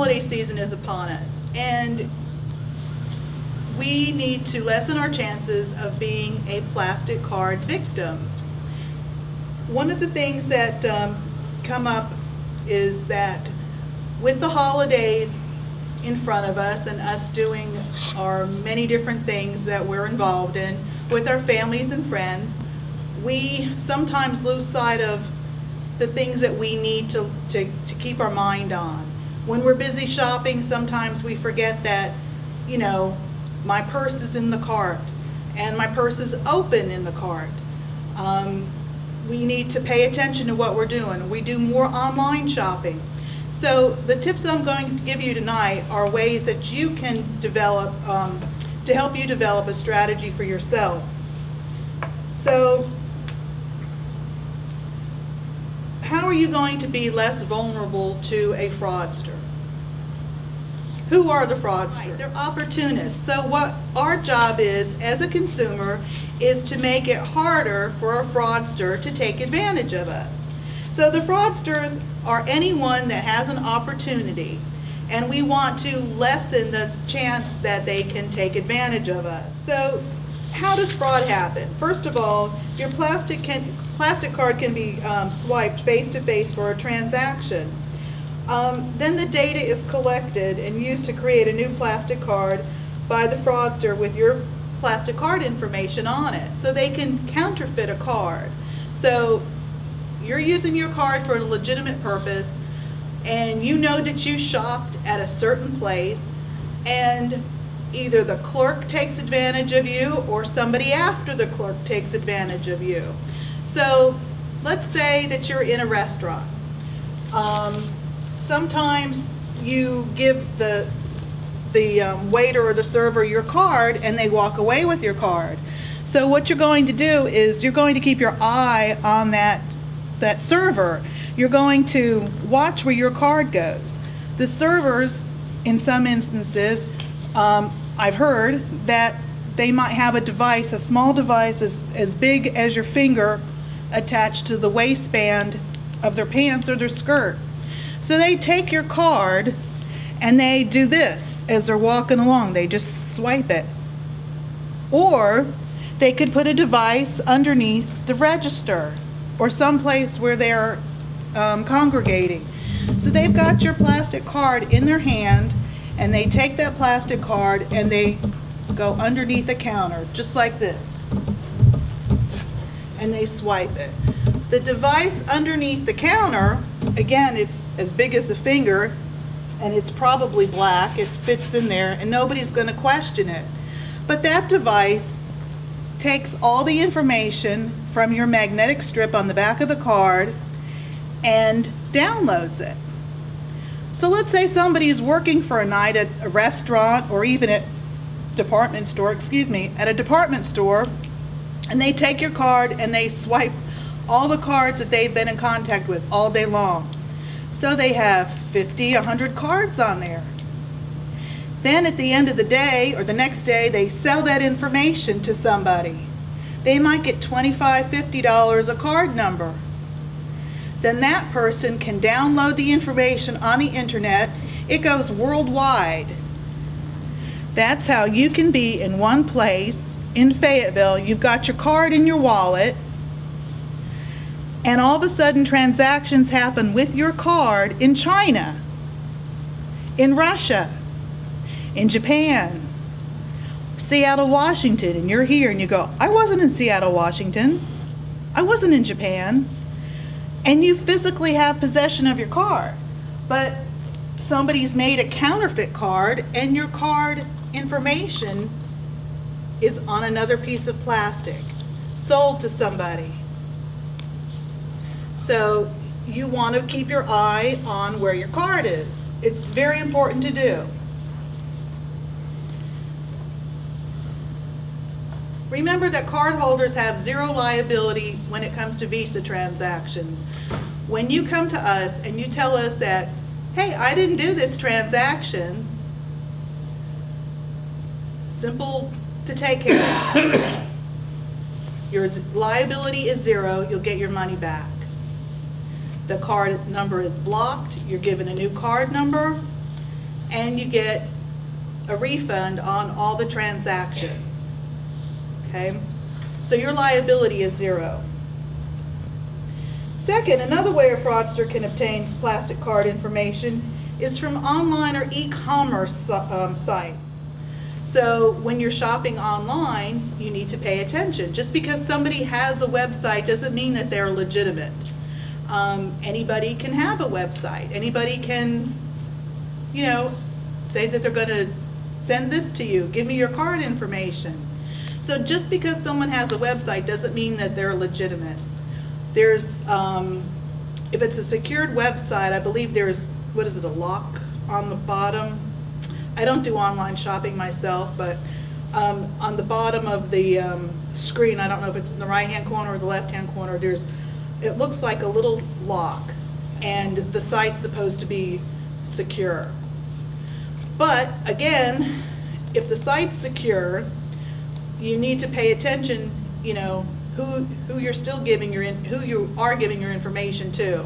holiday season is upon us, and we need to lessen our chances of being a plastic card victim. One of the things that come up is that with the holidays in front of us and us doing our many different things that we're involved in with our families and friends, we sometimes lose sight of the things that we need to keep our mind on. When we're busy shopping, sometimes we forget that, you know, my purse is in the cart and my purse is open in the cart. We need to pay attention to what we're doing. We do more online shopping. So the tips that I'm going to give you tonight are ways that you can develop, to help you develop a strategy for yourself. So how are you going to be less vulnerable to a fraudster? Who are the fraudsters? They're opportunists. So what our job is as a consumer is to make it harder for a fraudster to take advantage of us. So the fraudsters are anyone that has an opportunity, and we want to lessen the chance that they can take advantage of us. So how does fraud happen? First of all, your plastic card can be swiped face-to-face for a transaction. Then the data is collected and used to create a new plastic card by the fraudster with your plastic card information on it. So they can counterfeit a card. So you're using your card for a legitimate purpose, and you know that you shopped at a certain place, and either the clerk takes advantage of you or somebody after the clerk takes advantage of you. So let's say that you're in a restaurant. Sometimes you give the waiter or the server your card and they walk away with your card. So what you're going to do is you're going to keep your eye on that server. You're going to watch where your card goes. The servers, in some instances, I've heard that they might have a device, a small device as big as your finger, attached to the waistband of their pants or their skirt. So they take your card and they do this as they're walking along. They just swipe it. Or they could put a device underneath the register or someplace where they're congregating. So they've got your plastic card in their hand, and they take that plastic card and they go underneath the counter, just like this, and they swipe it. The device underneath the counter, again, it's as big as a finger, and it's probably black. It fits in there, and nobody's going to question it. But that device takes all the information from your magnetic strip on the back of the card and downloads it. So let's say somebody is working for a night at a restaurant or even at a department store, and they take your card and they swipe all the cards that they've been in contact with all day long. So they have 50, 100 cards on there. Then at the end of the day or the next day, they sell that information to somebody. They might get $25, $50 a card number. Then that person can download the information on the internet. It goes worldwide. That's how you can be in one place in Fayetteville. You've got your card in your wallet, and all of a sudden transactions happen with your card in China, in Russia, in Japan, Seattle, Washington, and you're here and you go, I wasn't in Seattle, Washington. I wasn't in Japan. And you physically have possession of your card, but somebody's made a counterfeit card and your card information is on another piece of plastic, sold to somebody. So you want to keep your eye on where your card is. It's very important to do. Remember that cardholders have zero liability when it comes to Visa transactions. When you come to us and you tell us that, hey, I didn't do this transaction, simple to take care of. Your liability is zero, you'll get your money back. The card number is blocked, you're given a new card number, and you get a refund on all the transactions. Okay? So your liability is zero. Second, another way a fraudster can obtain plastic card information is from online or e-commerce sites. So when you're shopping online, you need to pay attention. Just because somebody has a website doesn't mean that they're legitimate. Anybody can have a website. Anybody can, you know, say that they're going to send this to you, give me your card information. So just because someone has a website doesn't mean that they're legitimate. There's, if it's a secured website, I believe there's, what is it, a lock on the bottom? I don't do online shopping myself, but on the bottom of the screen, I don't know if it's in the right-hand corner or the left-hand corner, it looks like a little lock, and the site's supposed to be secure. But again, if the site's secure, you need to pay attention, you know, who you're still giving who you are giving your information to.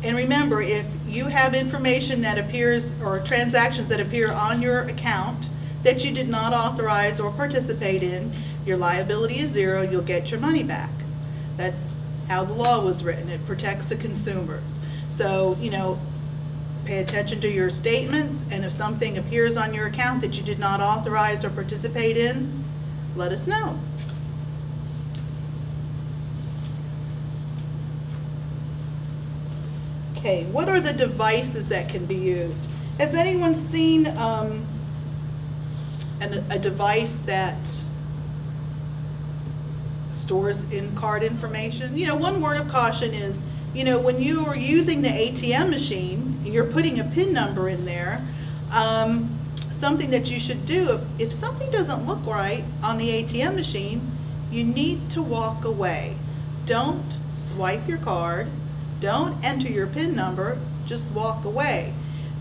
And remember, if you have information that appears, or transactions that appear on your account that you did not authorize or participate in, your liability is zero, you'll get your money back. That's how the law was written. It protects the consumers. So, you know, pay attention to your statements, and if something appears on your account that you did not authorize or participate in, let us know. Okay, what are the devices that can be used? Has anyone seen a device that stores in card information? You know, one word of caution is, you know, when you are using the ATM machine, you're putting a PIN number in there, something that you should do, if something doesn't look right on the ATM machine, you need to walk away. Don't swipe your card. Don't enter your PIN number, just walk away.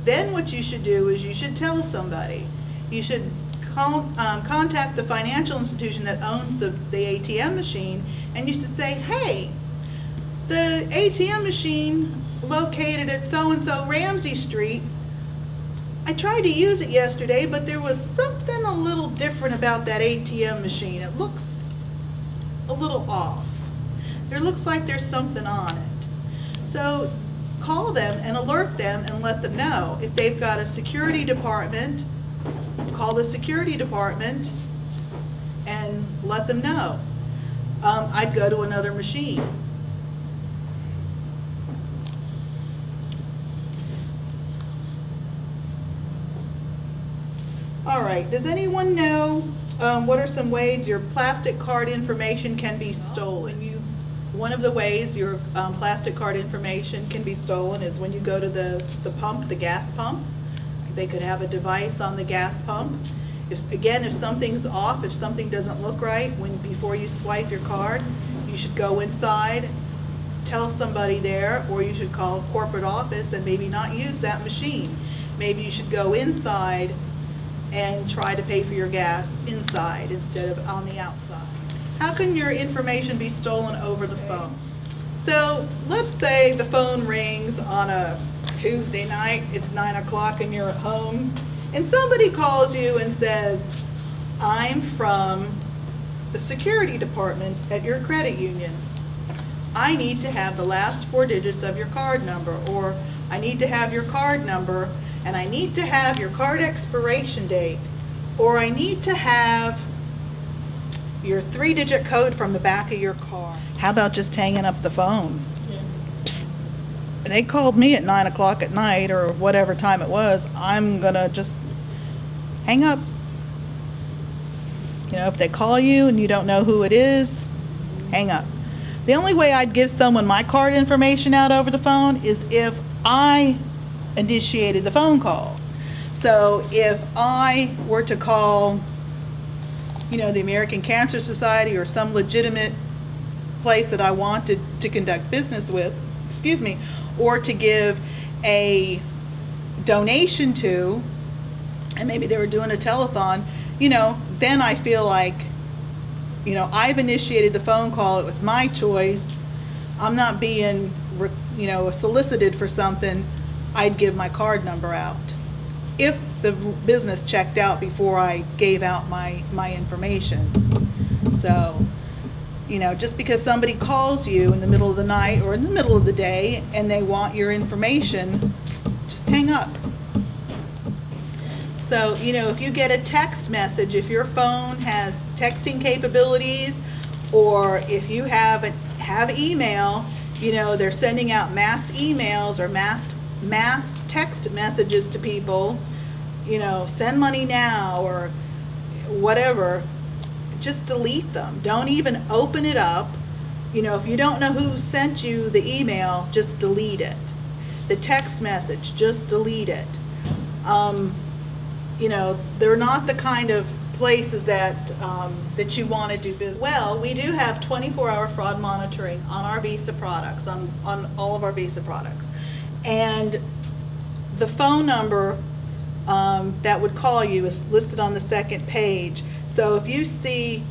Then what you should do is you should tell somebody. You should contact the financial institution that owns the ATM machine, and you should say, hey, the ATM machine located at so-and-so Ramsey Street, I tried to use it yesterday, but there was something a little different about that ATM machine. It looks a little off. There looks like there's something on it. So call them and alert them and let them know. If they've got a security department, call the security department and let them know. I'd go to another machine. All right, does anyone know what are some ways your plastic card information can be stolen? One of the ways your plastic card information can be stolen is when you go to the pump, the gas pump. They could have a device on the gas pump. If something's off, if something doesn't look right, before you swipe your card, you should go inside, tell somebody there, or you should call a corporate office and maybe not use that machine. Maybe you should go inside and try to pay for your gas inside instead of on the outside. How can your information be stolen over the phone? So let's say the phone rings on a Tuesday night, it's 9 o'clock and you're at home, and somebody calls you and says, I'm from the security department at your credit union. I need to have the last 4 digits of your card number, or I need to have your card number, and I need to have your card expiration date, or I need to have your 3-digit code from the back of your car. How about just hanging up the phone? Yeah. Psst. They called me at 9 o'clock at night or whatever time it was. I'm gonna just hang up. You know, if they call you and you don't know who it is, hang up. The only way I'd give someone my card information out over the phone is if I initiated the phone call. So if I were to call, you know, the American Cancer Society or some legitimate place that I wanted to conduct business with, excuse me, or to give a donation to, and maybe they were doing a telethon, you know, then I feel like, you know, I've initiated the phone call, it was my choice, I'm not being, you know, solicited for something, I'd give my card number out if the business checked out before I gave out my information. So, you know, just because somebody calls you in the middle of the night or in the middle of the day and they want your information, just hang up. So, you know, if you get a text message, if your phone has texting capabilities, or if you have email, you know, they're sending out mass emails or mass text messages to people, you know, send money now or whatever, just delete them. Don't even open it up. You know, if you don't know who sent you the email, just delete it. The text message, just delete it. You know, they're not the kind of places that that you want to do business. Well, we do have 24-hour fraud monitoring on our Visa products, on all of our Visa products. And the phone number that would call you is listed on the second page. So if you see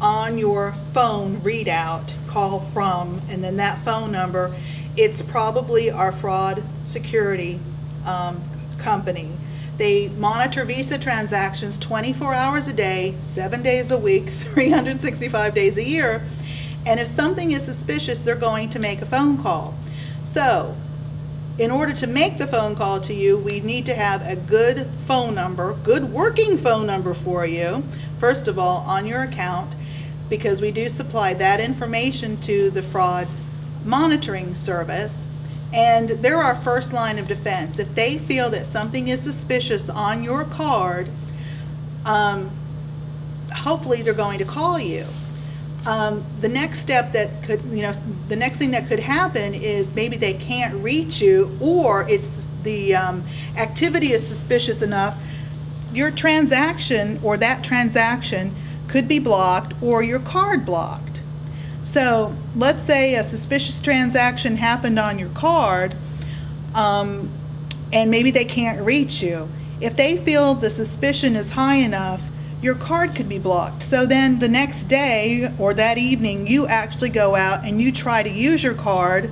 on your phone readout, call from, and then that phone number, it's probably our fraud security company. They monitor Visa transactions 24 hours a day, 7 days a week, 365 days a year. And if something is suspicious, they're going to make a phone call. So, in order to make the phone call to you, we need to have a good phone number, good working phone number for you, first of all, on your account, because we do supply that information to the fraud monitoring service. And they're our first line of defense. If they feel that something is suspicious on your card, hopefully they're going to call you. The next step that could, you know, the next thing that could happen is maybe they can't reach you, or it's the activity is suspicious enough, your transaction or that transaction could be blocked or your card blocked. So let's say a suspicious transaction happened on your card, and maybe they can't reach you. If they feel the suspicion is high enough, your card could be blocked. So then the next day or that evening, you actually go out and you try to use your card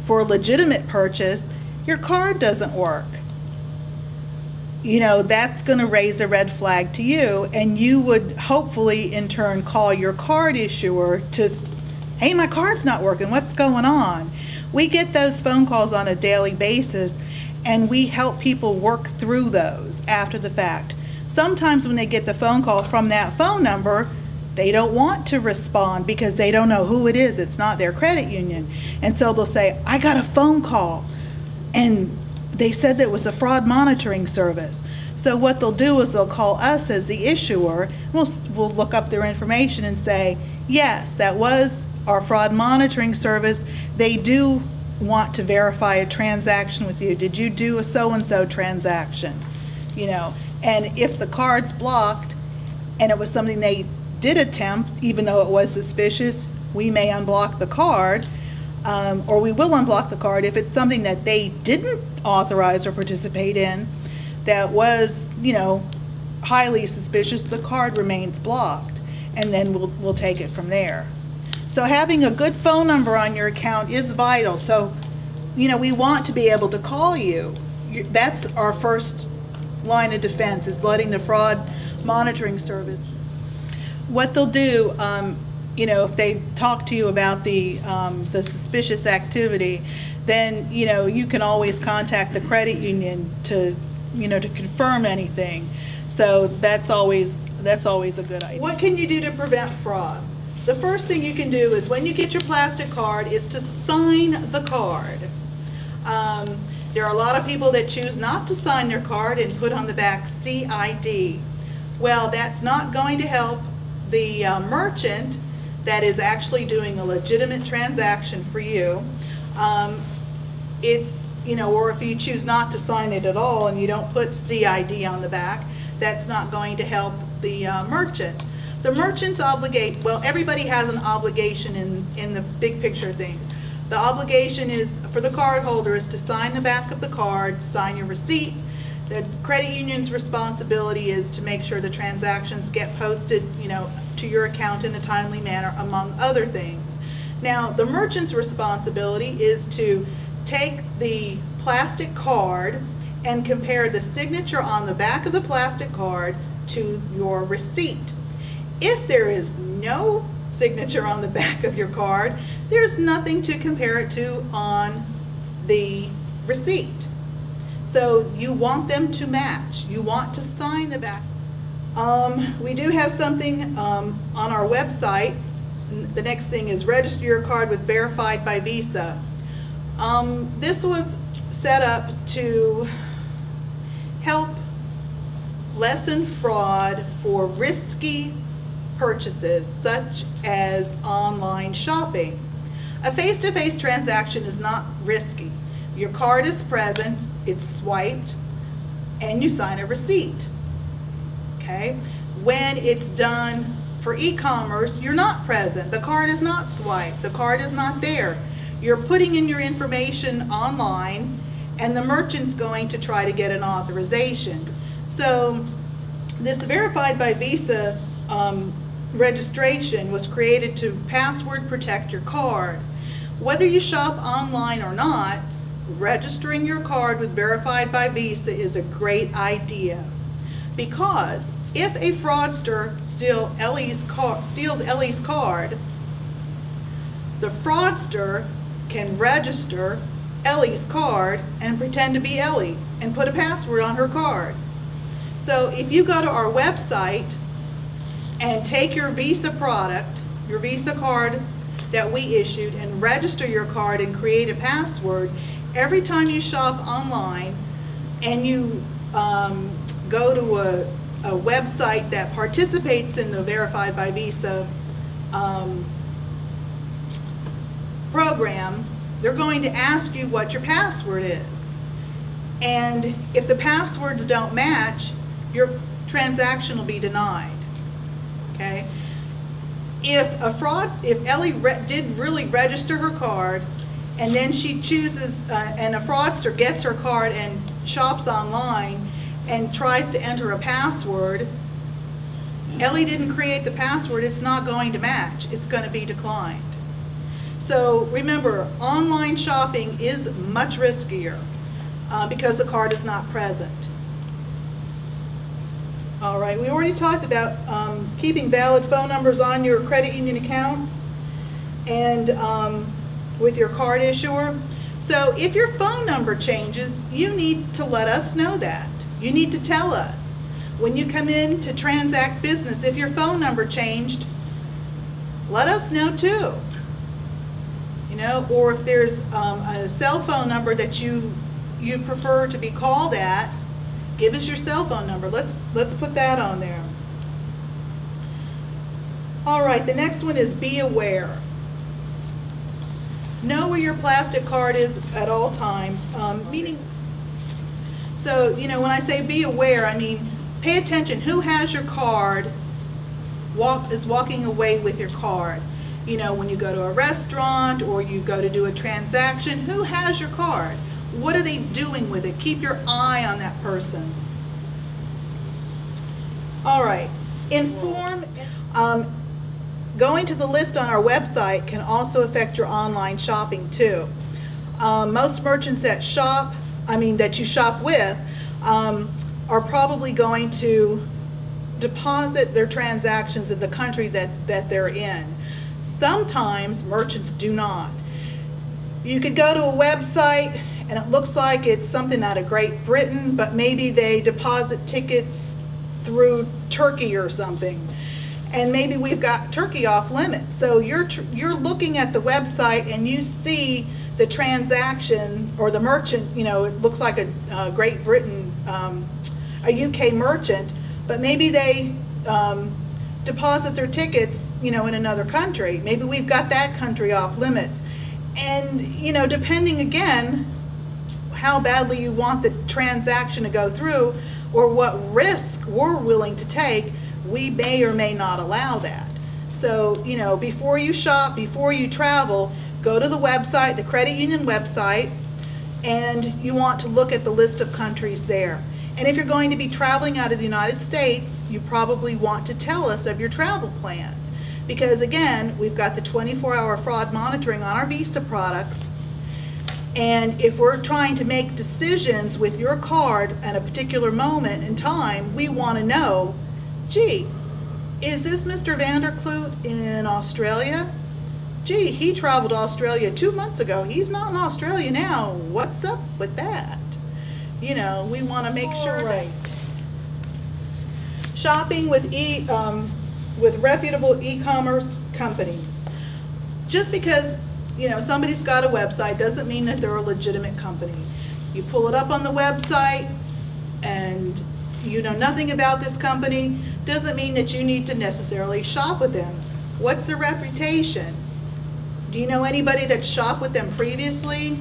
for a legitimate purchase, your card doesn't work. You know, that's going to raise a red flag to you, and you would hopefully in turn call your card issuer to, hey, my card's not working, what's going on? We get those phone calls on a daily basis, and we help people work through those after the fact. Sometimes when they get the phone call from that phone number, they don't want to respond because they don't know who it is. It's not their credit union. And so they'll say, I got a phone call, and they said that it was a fraud monitoring service. So what they'll do is they'll call us as the issuer. We'll look up their information and say, yes, that was our fraud monitoring service. They do want to verify a transaction with you. Did you do a so-and-so transaction? You know, and if the card's blocked and it was something they did attempt, even though it was suspicious, we may unblock the card, or we will unblock the card. If it's something that they didn't authorize or participate in that was, you know, highly suspicious, the card remains blocked, and then we'll take it from there. So having a good phone number on your account is vital. So, you know, we want to be able to call you. That's our first line of defense, is letting the fraud monitoring service. What they'll do, you know, if they talk to you about the suspicious activity, then, you know, you can always contact the credit union to, you know, to confirm anything. So that's always a good idea. What can you do to prevent fraud? The first thing you can do is, when you get your plastic card, is to sign the card. There are a lot of people that choose not to sign their card and put on the back CID. Well, that's not going to help the merchant that is actually doing a legitimate transaction for you. It's, you know, or if you choose not to sign it at all and you don't put CID on the back, that's not going to help the merchant. The merchants obligate, well, everybody has an obligation in the big picture of things. The obligation is, for the card holder, is to sign the back of the card, sign your receipt. The credit union's responsibility is to make sure the transactions get posted, you know, to your account in a timely manner, among other things. Now, the merchant's responsibility is to take the plastic card and compare the signature on the back of the plastic card to your receipt. If there is no signature on the back of your card, there's nothing to compare it to on the receipt. So you want them to match. You want to sign the back. We do have something on our website. The next thing is register your card with Verified by Visa. This was set up to help lessen fraud for risky purchases such as online shopping. A face-to-face transaction is not risky. Your card is present, it's swiped, and you sign a receipt. Okay? When it's done for e-commerce, you're not present. The card is not swiped. The card is not there. You're putting in your information online, and the merchant's going to try to get an authorization. So this Verified by Visa registration was created to password protect your card. Whether you shop online or not, registering your card with Verified by Visa is a great idea, because if a fraudster steals Ellie's card, the fraudster can register Ellie's card and pretend to be Ellie and put a password on her card. So if you go to our website and take your Visa product, your Visa card that we issued, and register your card and create a password, every time you shop online and you go to a website that participates in the Verified by Visa program, they're going to ask you what your password is. And if the passwords don't match, your transaction will be denied. Okay? If Ellie did really register her card, and then she chooses, and a fraudster gets her card and shops online and tries to enter a password, Ellie didn't create the password, it's not going to match. It's going to be declined. So remember, online shopping is much riskier because the card is not present. All right, we already talked about keeping valid phone numbers on your credit union account and with your card issuer. So if your phone number changes, you need to let us know that. You need to tell us. When you come in to transact business, if your phone number changed, let us know too. You know, or if there's a cell phone number that you prefer to be called at, give us your cell phone number. Let's put that on there. All right, the next one is be aware. Know where your plastic card is at all times. So, you know, when I say be aware, I mean pay attention. Who has your card? Is walking away with your card. You know, when you go to a restaurant or you go to do a transaction, who has your card? What are they doing with it? Keep your eye on that person. All right. Inform. Going to the list on our website can also affect your online shopping too. Most merchants that you shop with are probably going to deposit their transactions in the country that they're in. Sometimes merchants do not. You could go to a website and it looks like it's something out of Great Britain, but maybe they deposit tickets through Turkey or something. And maybe we've got Turkey off limits. So you're looking at the website and you see the transaction or the merchant, you know, it looks like a Great Britain, a UK merchant, but maybe they deposit their tickets, you know, in another country. Maybe we've got that country off limits. And, you know, depending again, how badly you want the transaction to go through or what risk we're willing to take, we may or may not allow that. So, you know, before you shop, before you travel, go to the website, the credit union website, and you want to look at the list of countries there. And if you're going to be traveling out of the United States, you probably want to tell us of your travel plans. Because again, we've got the 24-hour fraud monitoring on our Visa products. And if we're trying to make decisions with your card at a particular moment in time, we want to know, gee, is this Mr. Vanderkloot in Australia? Gee, he traveled to Australia 2 months ago. He's not in Australia now. What's up with that? You know, we want to make sure that shopping with reputable e-commerce companies. Just because, you know, somebody's got a website doesn't mean that they're a legitimate company. You pull it up on the website and you know nothing about this company, doesn't mean that you need to necessarily shop with them. What's their reputation? Do you know anybody that shopped with them previously?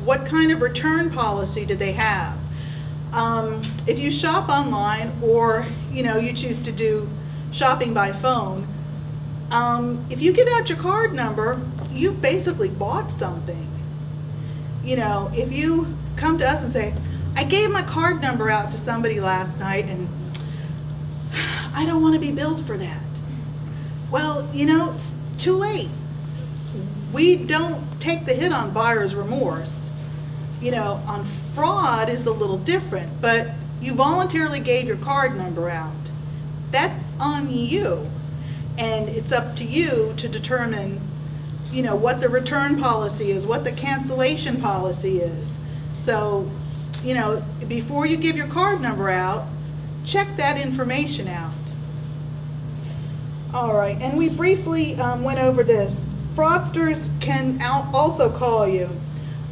What kind of return policy do they have? If you shop online, or you know you choose to do shopping by phone, if you give out your card number, you've basically bought something. You know, if you come to us and say, I gave my card number out to somebody last night and I don't want to be billed for that. Well, you know, it's too late. We don't take the hit on buyer's remorse. You know, on fraud is a little different, but you voluntarily gave your card number out. That's on you. And it's up to you to determine, you know, what the return policy is, what the cancellation policy is. So, you know, before you give your card number out, check that information out. All right, and we briefly went over this. Fraudsters can also call you.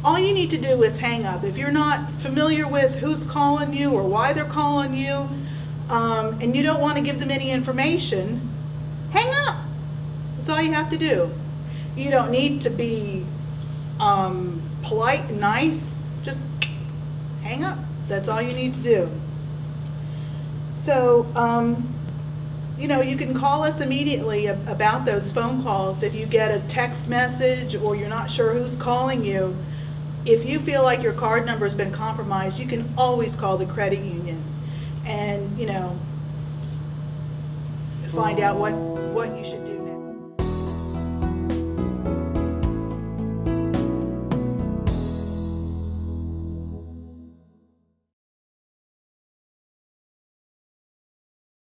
All you need to do is hang up. If you're not familiar with who's calling you or why they're calling you, and you don't want to give them any information, hang up. That's all you have to do. You don't need to be polite and nice. Just hang up. That's all you need to do. So, you know, you can call us immediately about those phone calls. If you get a text message or you're not sure who's calling you, if you feel like your card number has been compromised, you can always call the credit union and, you know, find out what you should do.